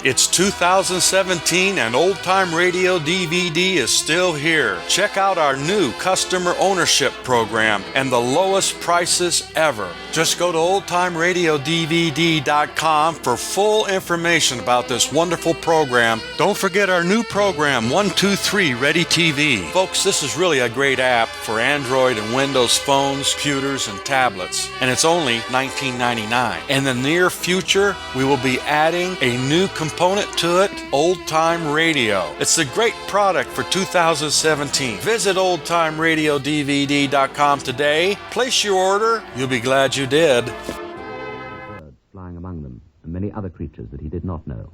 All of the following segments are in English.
It's 2017 and Old Time Radio DVD is still here. Check out our new customer ownership program and the lowest prices ever. Just go to oldtimeradiodvd.com for full information about this wonderful program. Don't forget our new program, 123 Ready TV. Folks, this is really a great app for Android and Windows phones, computers, and tablets. And it's only $19.99. In the near future, we will be adding a new component to it, Old Time Radio. It's a great product for 2017. Visit oldtimeradiodvd.com today. Place your order. You'll be glad you did. Birds flying among them, and many other creatures that he did not know.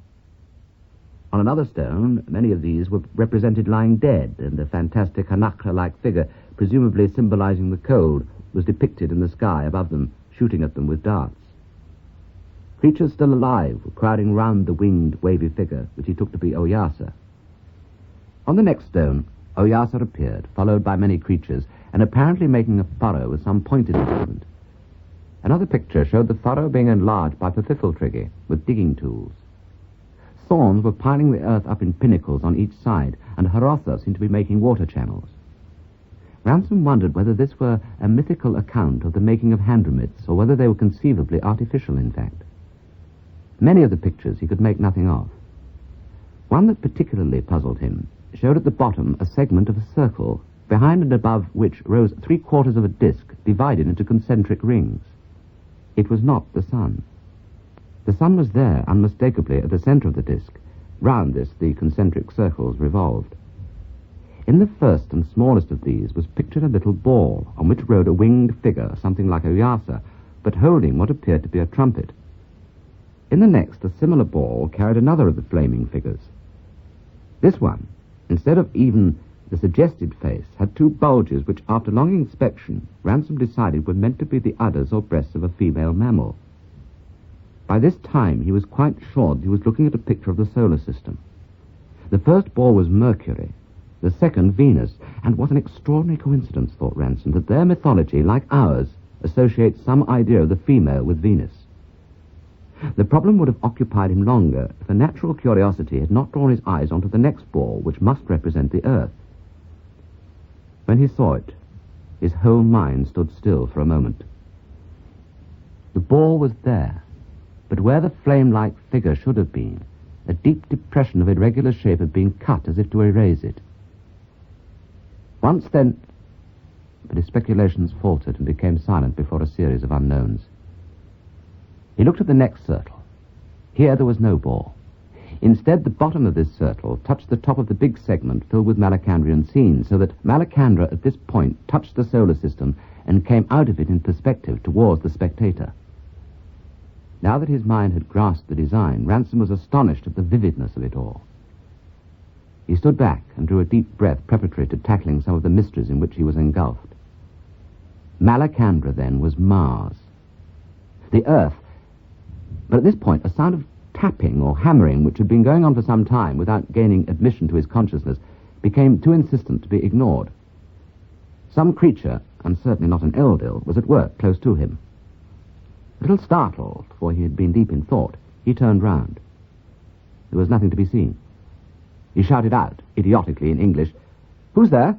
On another stone, many of these were represented lying dead, and a fantastic Hanakra-like figure, presumably symbolizing the cold, was depicted in the sky above them, shooting at them with darts. Creatures still alive were crowding round the winged, wavy figure, which he took to be Oyasa. On the next stone, Oyasa appeared, followed by many creatures, and apparently making a furrow with some pointed instrument. Another picture showed the furrow being enlarged by Pfiffeltrigge with digging tools. Thorns were piling the earth up in pinnacles on each side, and Harotha seemed to be making water channels. Ransom wondered whether this were a mythical account of the making of Handramits, or whether they were conceivably artificial, in fact. Many of the pictures he could make nothing of. One that particularly puzzled him showed at the bottom a segment of a circle, behind and above which rose 3/4 of a disk divided into concentric rings. It was not the sun. The sun was there, unmistakably, at the center of the disk. Round this, the concentric circles revolved. In the first and smallest of these was pictured a little ball, on which rode a winged figure, something like Oyasa, but holding what appeared to be a trumpet. In the next, a similar ball carried another of the flaming figures. This one, instead of even the suggested face, had two bulges which, after long inspection, Ransom decided were meant to be the udders or breasts of a female mammal. By this time, he was quite sure that he was looking at a picture of the solar system. The first ball was Mercury, the second Venus, and what an extraordinary coincidence, thought Ransom, that their mythology, like ours, associates some idea of the female with Venus. The problem would have occupied him longer if a natural curiosity had not drawn his eyes onto the next ball, which must represent the Earth. When he saw it, his whole mind stood still for a moment. The ball was there, but where the flame-like figure should have been, a deep depression of irregular shape had been cut as if to erase it. Once then... But his speculations faltered and became silent before a series of unknowns. He looked at the next circle. Here there was no ball. Instead, the bottom of this circle touched the top of the big segment filled with Malacandrian scenes, so that Malacandra at this point touched the solar system and came out of it in perspective towards the spectator. Now that his mind had grasped the design, Ransom was astonished at the vividness of it all. He stood back and drew a deep breath preparatory to tackling some of the mysteries in which he was engulfed. Malacandra, then, was Mars. The Earth... But at this point, a sound of tapping or hammering, which had been going on for some time without gaining admission to his consciousness, became too insistent to be ignored. Some creature, and certainly not an Eldil, was at work close to him. A little startled, for he had been deep in thought, he turned round. There was nothing to be seen. He shouted out, idiotically in English, "Who's there?"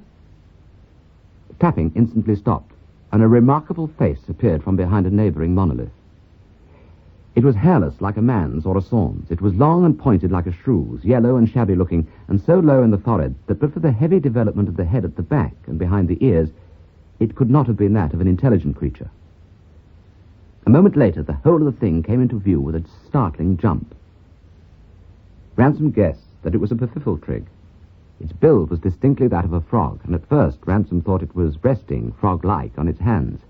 The tapping instantly stopped, and a remarkable face appeared from behind a neighboring monolith. It was hairless like a man's or a swan's. It was long and pointed like a shrew's, yellow and shabby-looking, and so low in the forehead that but for the heavy development of the head at the back and behind the ears, it could not have been that of an intelligent creature. A moment later, the whole of the thing came into view with a startling jump. Ransom guessed that it was a Pfiffeltrigge. Its build was distinctly that of a frog, and at first Ransom thought it was resting, frog-like, on its hands.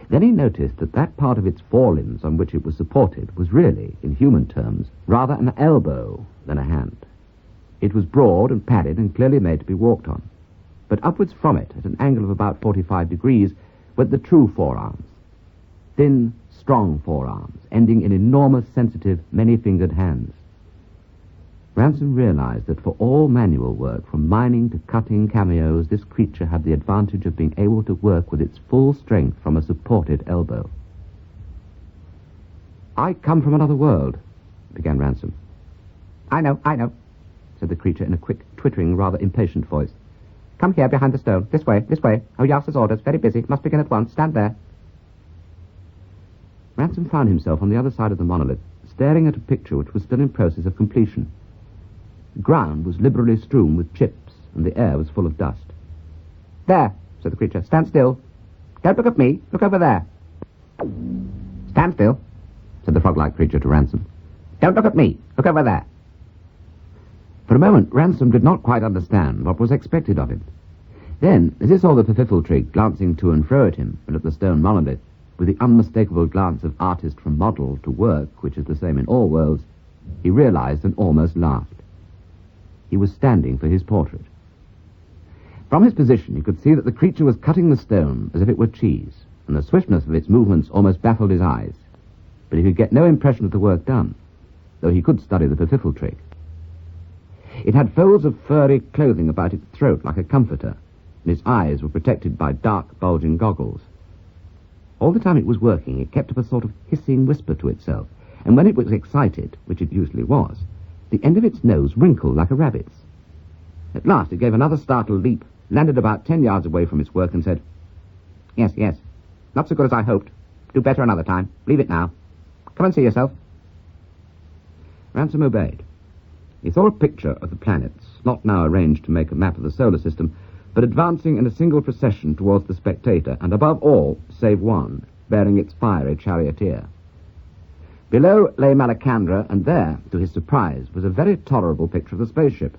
Then he noticed that that part of its forelimbs on which it was supported was really, in human terms, rather an elbow than a hand. It was broad and padded and clearly made to be walked on. But upwards from it, at an angle of about 45 degrees, went the true forearms. Thin, strong forearms, ending in enormous, sensitive, many-fingered hands. Ransom realized that for all manual work, from mining to cutting cameos, this creature had the advantage of being able to work with its full strength from a supported elbow. "I come from another world," began Ransom. I know, said the creature in a quick, twittering, rather impatient voice. Come here behind the stone. This way, this way. Oh, Yasser's orders. Very busy. Must begin at once. Stand there. Ransom found himself on the other side of the monolith, staring at a picture which was still in process of completion. The ground was liberally strewn with chips, and the air was full of dust. There, said the creature. Stand still. Don't look at me. Look over there. Stand still, said the frog-like creature to Ransom. Don't look at me. Look over there. For a moment, Ransom did not quite understand what was expected of him. Then, as he saw the Pfiffeltrig glancing to and fro at him and at the stone monolith, with the unmistakable glance of artist from model to work, which is the same in all worlds, he realized and almost laughed. He was standing for his portrait. From his position, he could see that the creature was cutting the stone as if it were cheese, and the swiftness of its movements almost baffled his eyes. But he could get no impression of the work done, though he could study the Pfiffeltrig. It had folds of furry clothing about its throat like a comforter, and its eyes were protected by dark, bulging goggles. All the time it was working, it kept up a sort of hissing whisper to itself, and when it was excited, which it usually was, the end of its nose wrinkled like a rabbit's. At last it gave another startled leap, landed about 10 yards away from its work, and said, Yes, not so good as I hoped. Do better another time. Leave it now. Come and see yourself. Ransom obeyed. He saw a picture of the planets, not now arranged to make a map of the solar system, but advancing in a single procession towards the spectator, and above all, save one, bearing its fiery charioteer. Below lay Malacandra, and there, to his surprise, was a very tolerable picture of the spaceship.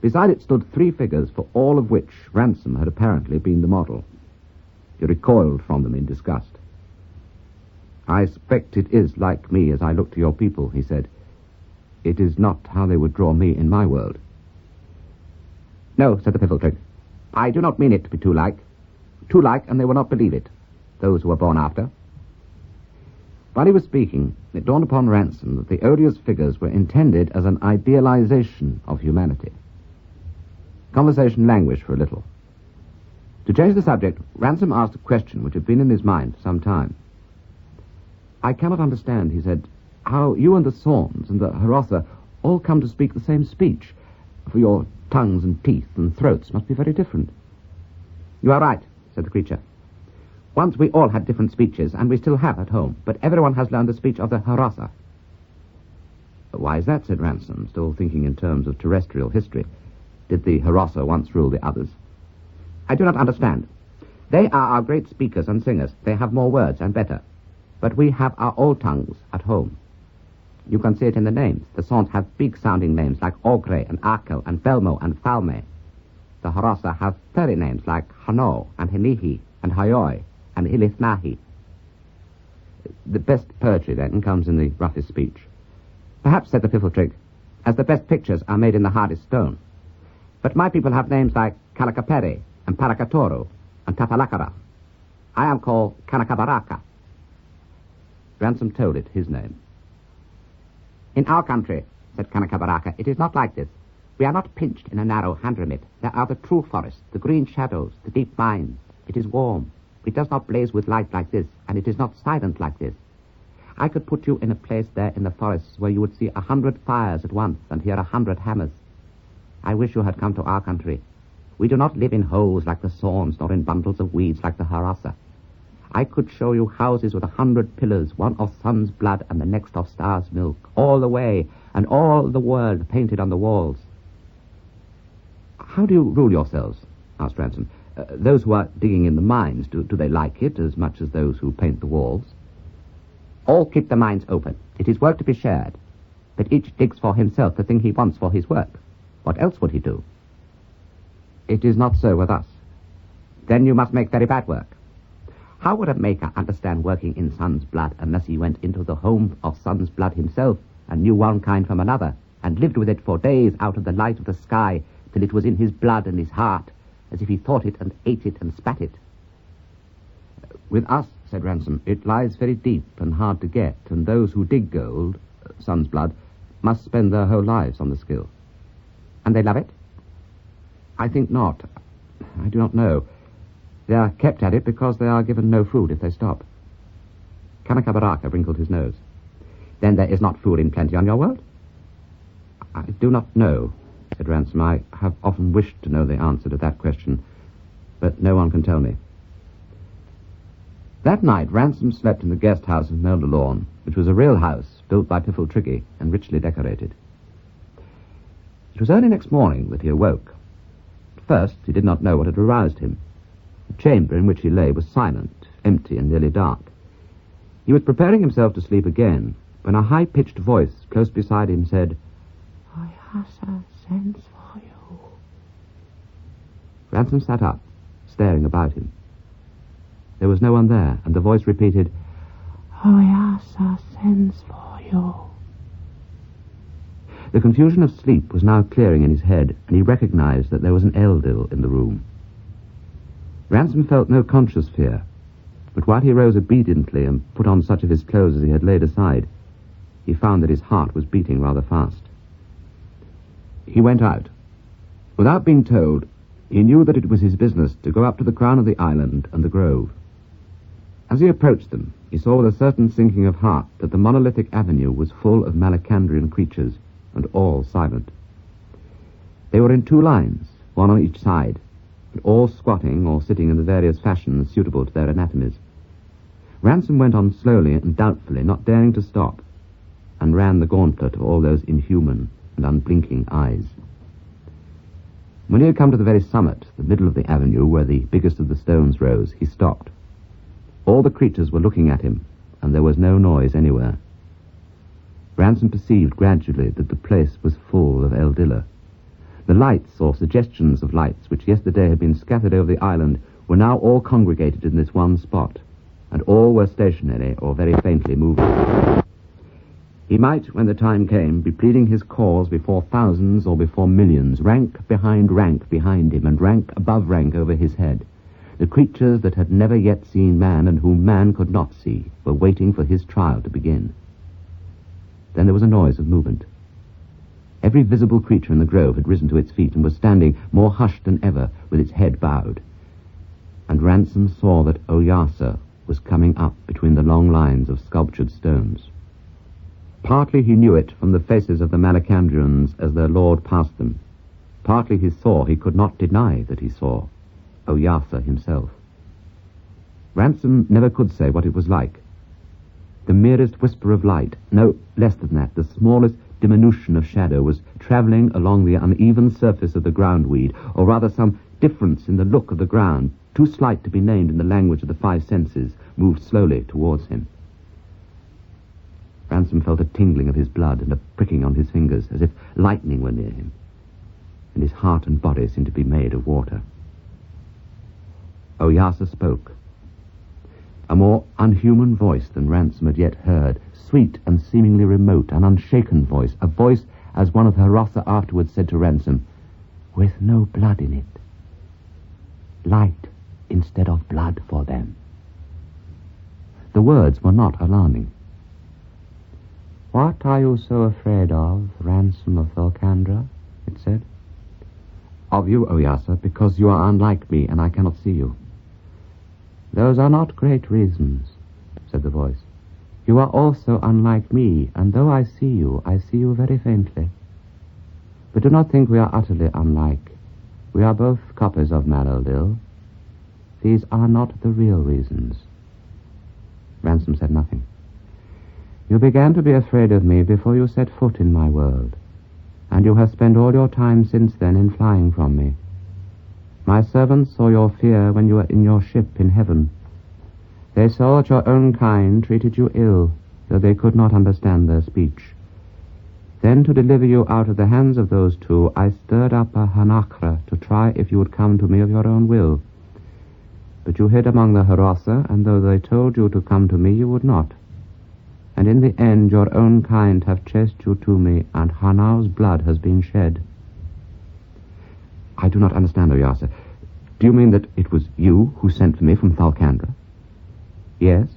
Beside it stood 3 figures, for all of which Ransom had apparently been the model. He recoiled from them in disgust. I expect it is like me as I look to your people, he said. It is not how they would draw me in my world. No, said the Pfiffeltrig. I do not mean it to be too like. Too like, and they will not believe it, those who were born after. While he was speaking, it dawned upon Ransom that the odious figures were intended as an idealization of humanity. Conversation languished for a little. To change the subject, Ransom asked a question which had been in his mind for some time. I cannot understand, he said, how you and the Sorns and the Harotha all come to speak the same speech, for your tongues and teeth and throats must be very different. You are right, said the creature. Once we all had different speeches, and we still have at home, but everyone has learned the speech of the Harotha. Why is that, said Ransom, still thinking in terms of terrestrial history. Did the Harotha once rule the others? I do not understand. They are our great speakers and singers. They have more words and better. But we have our old tongues at home. You can see it in the names. The Sorns have big-sounding names like Ogre and Arkel and Belmo and Falme. The Harotha have furry names like Hano and Henihi and Hayoi and Ilithnahi. The best poetry, then, comes in the roughest speech. Perhaps, said the Pfiffeltrig, as the best pictures are made in the hardest stone. But my people have names like Kalakapere and Parakatoro and Tatalakara. I am called Kanakabaraka. Ransom told it his name. In our country, said Kanakabaraka, it is not like this. We are not pinched in a narrow hand remit. There are the true forests, the green shadows, the deep mines. It is warm. It does not blaze with light like this, and it is not silent like this. I could put you in a place there in the forests where you would see 100 fires at once and hear 100 hammers. I wish you had come to our country. We do not live in holes like the Sorns, nor in bundles of weeds like the Harotha. I could show you houses with 100 pillars, one of sun's blood and the next of star's milk, all the way, and all the world painted on the walls. How do you rule yourselves? Asked Ransom. Those who are digging in the mines, do they like it as much as those who paint the walls? All keep the mines open. It is work to be shared. But each digs for himself the thing he wants for his work. What else would he do? It is not so with us. Then you must make very bad work. How would a maker understand working in sun's blood unless he went into the home of sun's blood himself and knew one kind from another and lived with it for days out of the light of the sky till it was in his blood and his heart, as if he thought it and ate it and spat it? With us, said Ransom, it lies very deep and hard to get, and those who dig gold, sun's blood, must spend their whole lives on the skill. And they love it? I think not. I do not know. They are kept at it because they are given no food if they stop. Kanakabaraka wrinkled his nose. Then there is not food in plenty on your world? I do not know, said Ransom. I have often wished to know the answer to that question, but no one can tell me. That night, Ransom slept in the guest house of Moulder Lawn, which was a real house built by Piffle Tricky and richly decorated. It was early next morning that he awoke. At first, he did not know what had aroused him. The chamber in which he lay was silent, empty, and nearly dark. He was preparing himself to sleep again when a high-pitched voice close beside him said, "Oyasa sends for you." Ransom sat up, staring about him. There was no one there, and the voice repeated, "Oyasa sends for you." The confusion of sleep was now clearing in his head, and he recognized that there was an Eldil in the room. Ransom felt no conscious fear, but while he rose obediently and put on such of his clothes as he had laid aside, he found that his heart was beating rather fast. He went out. Without being told, he knew that it was his business to go up to the crown of the island and the grove. As he approached them, he saw with a certain sinking of heart that the monolithic avenue was full of Malacandrian creatures, and all silent. They were in two lines, one on each side, and all squatting or sitting in the various fashions suitable to their anatomies. Ransom went on slowly and doubtfully, not daring to stop, and ran the gauntlet of all those inhuman and unblinking eyes. When he had come to the very summit, the middle of the avenue, where the biggest of the stones rose, he stopped. All the creatures were looking at him, and there was no noise anywhere. Ransom perceived gradually that the place was full of Eldila. The lights, or suggestions of lights, which yesterday had been scattered over the island, were now all congregated in this one spot, and all were stationary or very faintly moving. He might, when the time came, be pleading his cause before thousands or before millions, rank behind him, and rank above rank over his head. The creatures that had never yet seen man, and whom man could not see, were waiting for his trial to begin. Then there was a noise of movement. Every visible creature in the grove had risen to its feet and was standing more hushed than ever, with its head bowed. And Ransom saw that Oyasa was coming up between the long lines of sculptured stones. Partly he knew it from the faces of the Malacandrians as their lord passed them. Partly he could not deny that he saw, Oyasa himself. Ransom never could say what it was like. The merest whisper of light, no less than that, the smallest diminution of shadow, was travelling along the uneven surface of the groundweed, or rather some difference in the look of the ground, too slight to be named in the language of the five senses, moved slowly towards him. Ransom felt a tingling of his blood and a pricking on his fingers, as if lightning were near him, and his heart and body seemed to be made of water. Oyasa spoke. A more unhuman voice than Ransom had yet heard, sweet and seemingly remote, an unshaken voice, a voice, as one of the Harossa afterwards said to Ransom, with no blood in it. Light instead of blood for them. The words were not alarming. "What are you so afraid of, Ransom of Thalcandra?" it said. "Of you, Oyasa, because you are unlike me and I cannot see you." "Those are not great reasons," said the voice. "You are also unlike me, and though I see you very faintly. But do not think we are utterly unlike. We are both copies of Malildil. These are not the real reasons." Ransom said nothing. "You began to be afraid of me before you set foot in my world, and you have spent all your time since then in flying from me. My servants saw your fear when you were in your ship in heaven. They saw that your own kind treated you ill, though they could not understand their speech. Then, to deliver you out of the hands of those two, I stirred up a Hanakra to try if you would come to me of your own will. But you hid among the Harossa, and though they told you to come to me, you would not. And in the end, your own kind have chased you to me, and Hanau's blood has been shed." "I do not understand, Oyasa. Do you mean that it was you who sent for me from Thalcandra?" "Yes.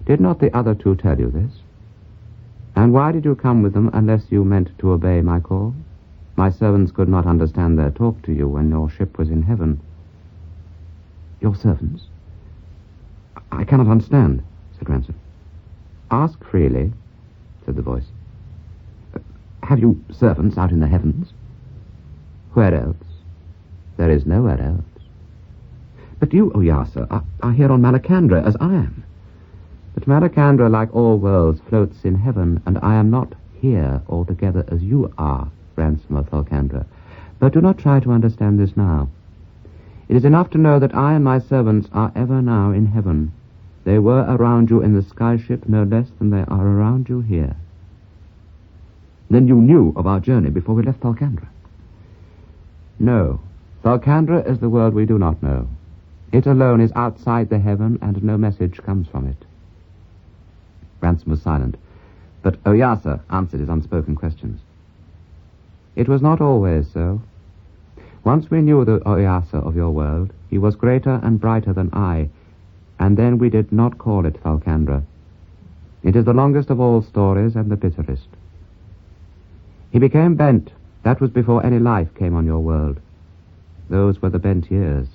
Did not the other two tell you this? And why did you come with them unless you meant to obey my call? My servants could not understand their talk to you when your ship was in heaven." "Your servants? I cannot understand," said Ransom. "Ask freely," said the voice. Have you servants out in the heavens? Where else? There is nowhere else. But you, Oyasa, are here on Malacandra, as I am. But Malacandra, like all worlds, floats in heaven, and I am not here altogether as you are, Ransom of Thalcandra. But do not try to understand this now. It is enough to know that I and my servants are ever now in heaven. They were around you in the skyship no less than they are around you here. Then you knew of our journey before we left Thalcandra? No. Thalcandra is the world we do not know. It alone is outside the heaven, and no message comes from it. Ransom was silent, but Oyasa answered his unspoken questions. It was not always so. Once we knew the Oyasa of your world. He was greater and brighter than I, and then we did not call it Thalcandra. It is the longest of all stories and the bitterest. He became bent. That was before any life came on your world. Those were the bent years,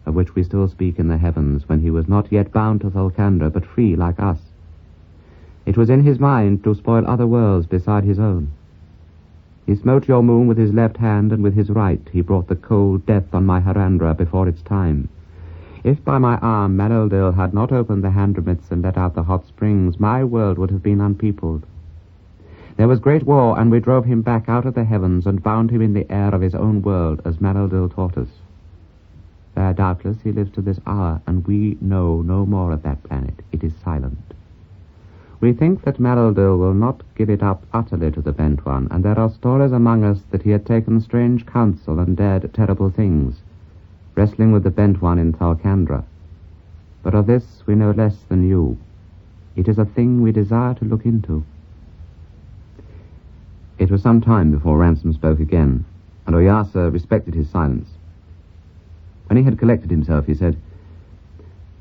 of which we still speak in the heavens, when he was not yet bound to Thalcandra, but free like us. It was in his mind to spoil other worlds beside his own. He smote your moon with his left hand, and with his right he brought the cold death on my Harandra before its time. If by my arm Malildil had not opened the Handramits and let out the hot springs, my world would have been unpeopled. There was great war, and we drove him back out of the heavens and bound him in the air of his own world, as Malildil taught us. There, doubtless, he lives to this hour, and we know no more of that planet. It is silent. We think that Malildil will not give it up utterly to the Bent One, and there are stories among us that he had taken strange counsel and dared terrible things, wrestling with the Bent One in Thalcandra. But of this we know less than you. It is a thing we desire to look into. It was some time before Ransom spoke again, and Oyasa respected his silence. When he had collected himself, he said,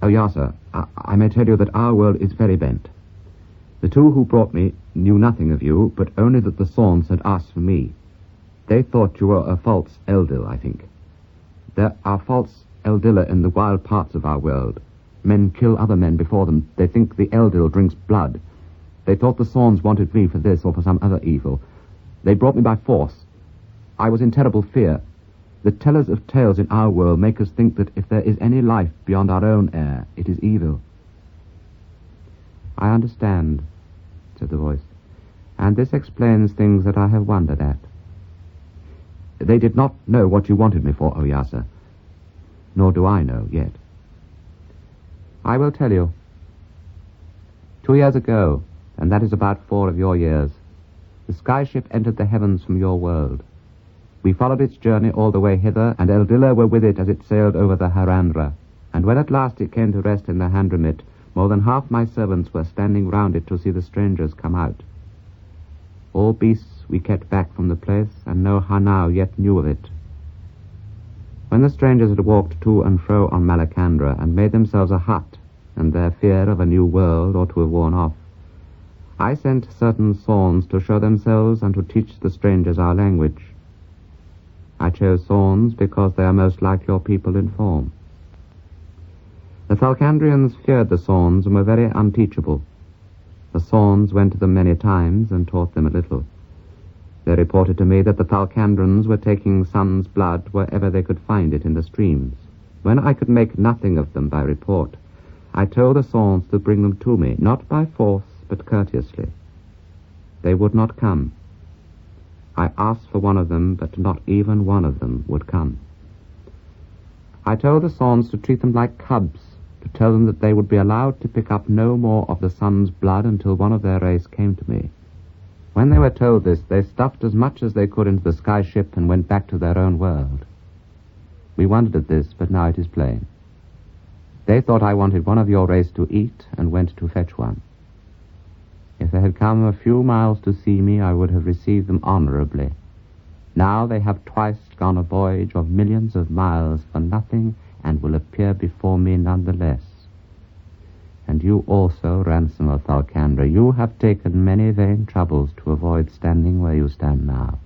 Oyasa, I may tell you that our world is very bent. The two who brought me knew nothing of you, but only that the Sorns had asked for me. They thought you were a false Eldil, I think. There are false Eldila in the wild parts of our world. Men kill other men before them. They think the Eldil drinks blood. They thought the Sorns wanted me for this or for some other evil. They brought me by force. I was in terrible fear. The tellers of tales in our world make us think that if there is any life beyond our own air, it is evil. I understand, said the voice, and this explains things that I have wondered at. They did not know what you wanted me for, Oyasa, nor do I know yet. I will tell you. 2 years ago, and that is about 4 of your years, the skyship entered the heavens from your world. We followed its journey all the way hither, and Eldila were with it as it sailed over the Harandra, and when at last it came to rest in the Handramit, more than half my servants were standing round it to see the strangers come out. All beasts we kept back from the place, and no Hanau yet knew of it. When the strangers had walked to and fro on Malacandra, and made themselves a hut, and their fear of a new world ought to have worn off, I sent certain Sorns to show themselves and to teach the strangers our language. I chose Sorns because they are most like your people in form. The Thalcandrians feared the Sorns and were very unteachable. The Sorns went to them many times and taught them a little. They reported to me that the Thalcandrans were taking Sun's blood wherever they could find it in the streams. When I could make nothing of them by report, I told the Sorns to bring them to me, not by force, but courteously. They would not come. I asked for one of them, but not even one of them would come. I told the Sorns to treat them like cubs, to tell them that they would be allowed to pick up no more of the Sun's blood until one of their race came to me. When they were told this, they stuffed as much as they could into the skyship and went back to their own world. We wondered at this, but now it is plain. They thought I wanted one of your race to eat and went to fetch one. If they had come a few miles to see me, I would have received them honorably. Now they have twice gone a voyage of millions of miles for nothing, and will appear before me none the less. And you also, Ransom of Thalcandra, you have taken many vain troubles to avoid standing where you stand now.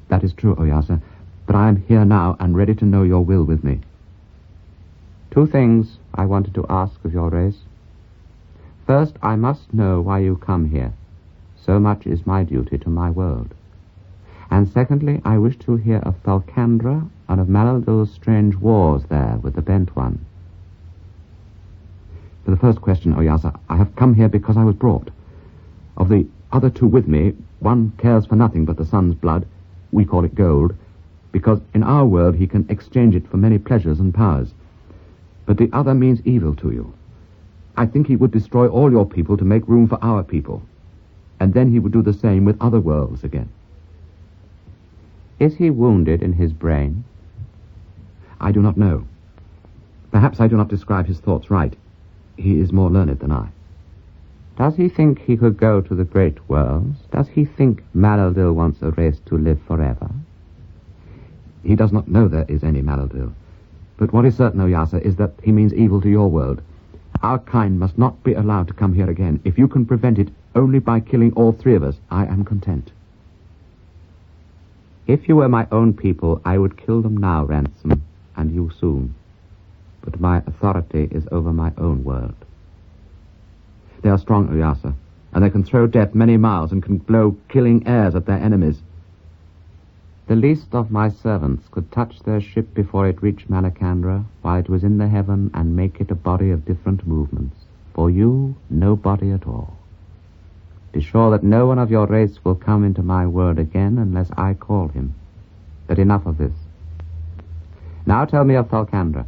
That is true, Oyasa, but I am here now and ready to know your will with me. 2 things I wanted to ask of your race. First, I must know why you come here. So much is my duty to my world. And secondly, I wish to hear of Thalcandra and of Malaldil's strange wars there with the Bent One. For the first question, Oyasa, I have come here because I was brought. Of the other two with me, one cares for nothing but the sun's blood, we call it gold, because in our world he can exchange it for many pleasures and powers. But the other means evil to you. I think he would destroy all your people to make room for our people, and then he would do the same with other worlds again. Is he wounded in his brain? I do not know. Perhaps I do not describe his thoughts right. He is more learned than I. Does he think he could go to the great worlds? Does he think Malaldil wants a race to live forever? He does not know there is any Malaldil. But what is certain, Oyasa, is that he means evil to your world. Our kind must not be allowed to come here again. If you can prevent it only by killing all three of us, I am content. If you were my own people, I would kill them now, Ransom, and you soon. But my authority is over my own world. They are strong, Oyasa, and they can throw death many miles and can blow killing airs at their enemies. The least of my servants could touch their ship before it reached Malacandra, while it was in the heaven, and make it a body of different movements. For you, no body at all. Be sure that no one of your race will come into my world again unless I call him. But enough of this. Now tell me of Thalcandra.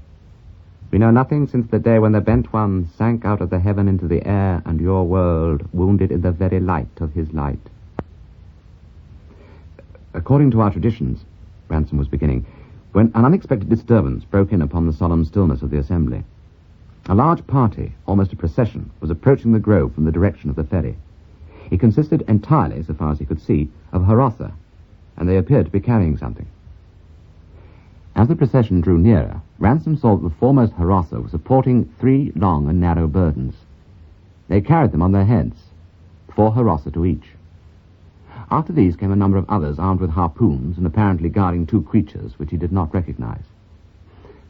We know nothing since the day when the Bent One sank out of the heaven into the air and your world wounded in the very light of his light. According to our traditions, Ransom was beginning, when an unexpected disturbance broke in upon the solemn stillness of the assembly. A large party, almost a procession, was approaching the grove from the direction of the ferry. It consisted entirely, so far as he could see, of Harotha, and they appeared to be carrying something. As the procession drew nearer, Ransom saw that the foremost Harotha was supporting 3 long and narrow burdens. They carried them on their heads, 4 Harotha to each. After these came a number of others armed with harpoons and apparently guarding 2 creatures which he did not recognize.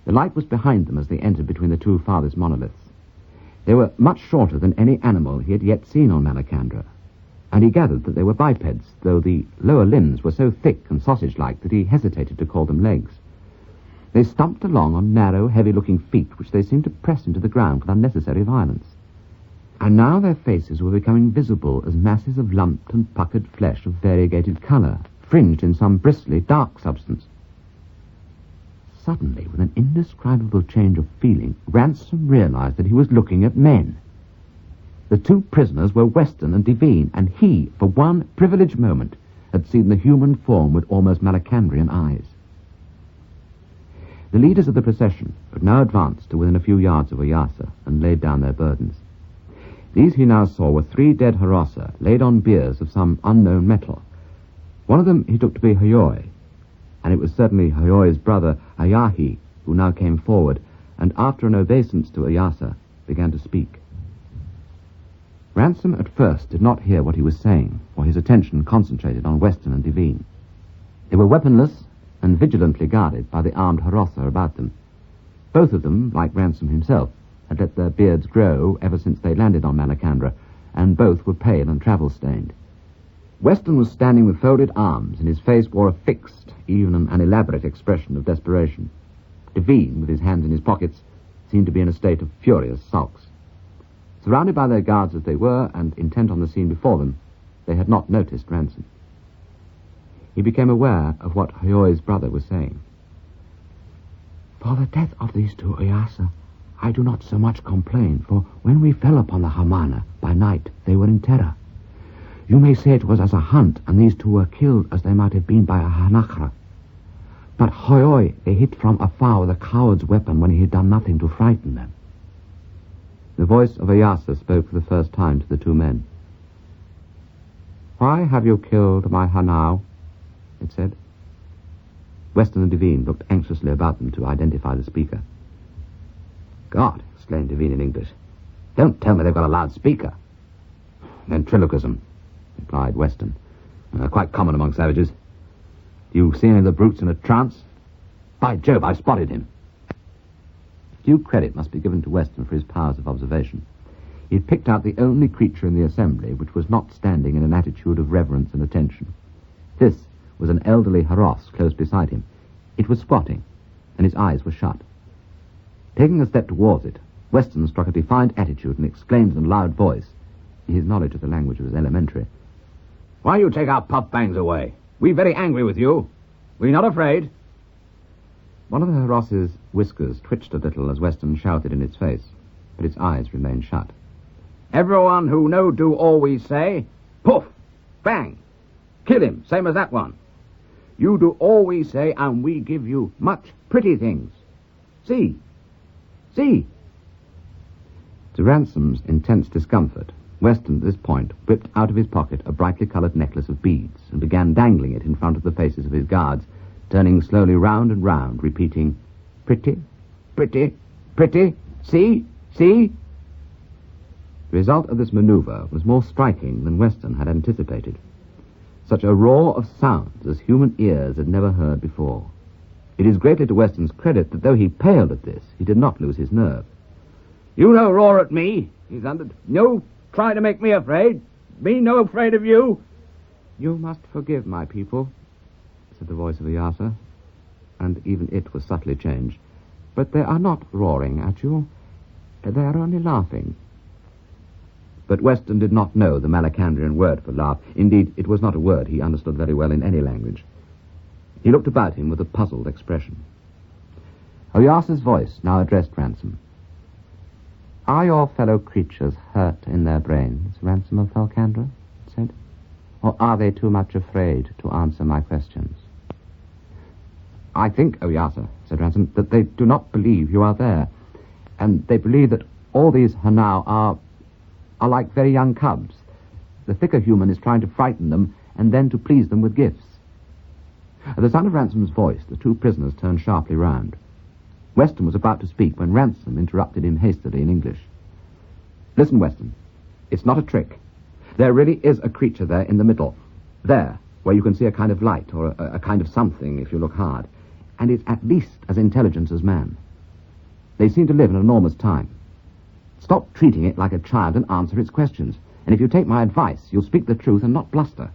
The light was behind them as they entered between the 2 farthest monoliths. They were much shorter than any animal he had yet seen on Malacandra, and he gathered that they were bipeds, though the lower limbs were so thick and sausage-like that he hesitated to call them legs. They stumped along on narrow, heavy-looking feet which they seemed to press into the ground with unnecessary violence. And now their faces were becoming visible as masses of lumped and puckered flesh of variegated colour, fringed in some bristly, dark substance. Suddenly, with an indescribable change of feeling, Ransom realized that he was looking at men. The 2 prisoners were Weston and Devine, and he, for one privileged moment, had seen the human form with almost Malacandrian eyes. The leaders of the procession had now advanced to within a few yards of Oyasa and laid down their burdens. These he now saw were 3 dead Harotha laid on biers of some unknown metal. One of them he took to be Hayoi, and it was certainly Hayoi's brother Ayahi who now came forward, and after an obeisance to Oyasa, began to speak. Ransom at first did not hear what he was saying, for his attention concentrated on Weston and Devine. They were weaponless and vigilantly guarded by the armed Harotha about them. Both of them, like Ransom himself, had let their beards grow ever since they landed on Malacandra, and both were pale and travel-stained. Weston was standing with folded arms, and his face wore a fixed, even an elaborate expression of desperation. Devine, with his hands in his pockets, seemed to be in a state of furious sulks. Surrounded by their guards as they were, and intent on the scene before them, they had not noticed Ransom. He became aware of what Hayoi's brother was saying. For the death of these 2, Oyasa, I do not so much complain, for when we fell upon the Hamana by night, they were in terror. You may say it was as a hunt, and these 2 were killed as they might have been by a Hanakra. But Hayoi they hit from afar with a coward's weapon when he had done nothing to frighten them. The voice of Oyasa spoke for the first time to the 2 men. Why have you killed my Hanau? It said. Weston and Devine looked anxiously about them to identify the speaker. God, exclaimed Devine in English. Don't tell me they've got a loudspeaker. Ventriloquism, replied Weston. Quite common among savages. Do you see any of the brutes in a trance? By Jove, I've spotted him. Due credit must be given to Weston for his powers of observation. He had picked out the only creature in the assembly which was not standing in an attitude of reverence and attention. This was an elderly Haros close beside him. It was squatting, and his eyes were shut. Taking a step towards it, Weston struck a defiant attitude and exclaimed in a loud voice. His knowledge of the language was elementary. Why you take our puff-bangs away? We very angry with you. We not afraid. One of the Haros's whiskers twitched a little as Weston shouted in its face, but its eyes remained shut. Everyone who no do all we say, poof, bang, kill him, same as that one. You do all we say, and we give you much pretty things. See. To Ransom's intense discomfort, Weston at this point whipped out of his pocket a brightly coloured necklace of beads and began dangling it in front of the faces of his guards, turning slowly round and round, repeating, "Pretty, pretty, pretty, see, see." The result of this manoeuvre was more striking than Weston had anticipated. Such a roar of sounds as human ears had never heard before. It is greatly to Weston's credit that though he paled at this, he did not lose his nerve. You no roar at me, he thundered. No try to make me afraid. Me no afraid of you. "You must forgive my people," said the voice of Oyasa, and even it was subtly changed. "But they are not roaring at you. They are only laughing." But Weston did not know the Malacandrian word for laugh. Indeed, it was not a word he understood very well in any language. He looked about him with a puzzled expression. Oyasa's voice now addressed Ransom. "Are your fellow creatures hurt in their brains, Ransom of Falcandra?" it said. "Or are they too much afraid to answer my questions?" "I think, Oyasa," said Ransom, "that they do not believe you are there. And they believe that all these Hanau are like very young cubs. The thicker human is trying to frighten them and then to please them with gifts." At the sound of Ransom's voice, the two prisoners turned sharply round. Weston was about to speak when Ransom interrupted him hastily in English. "Listen, Weston. It's not a trick. There really is a creature there in the middle. There, where you can see a kind of light, or a kind of something if you look hard. And it's at least as intelligent as man. They seem to live in enormous time. Stop treating it like a child and answer its questions. And if you take my advice, you'll speak the truth and not bluster."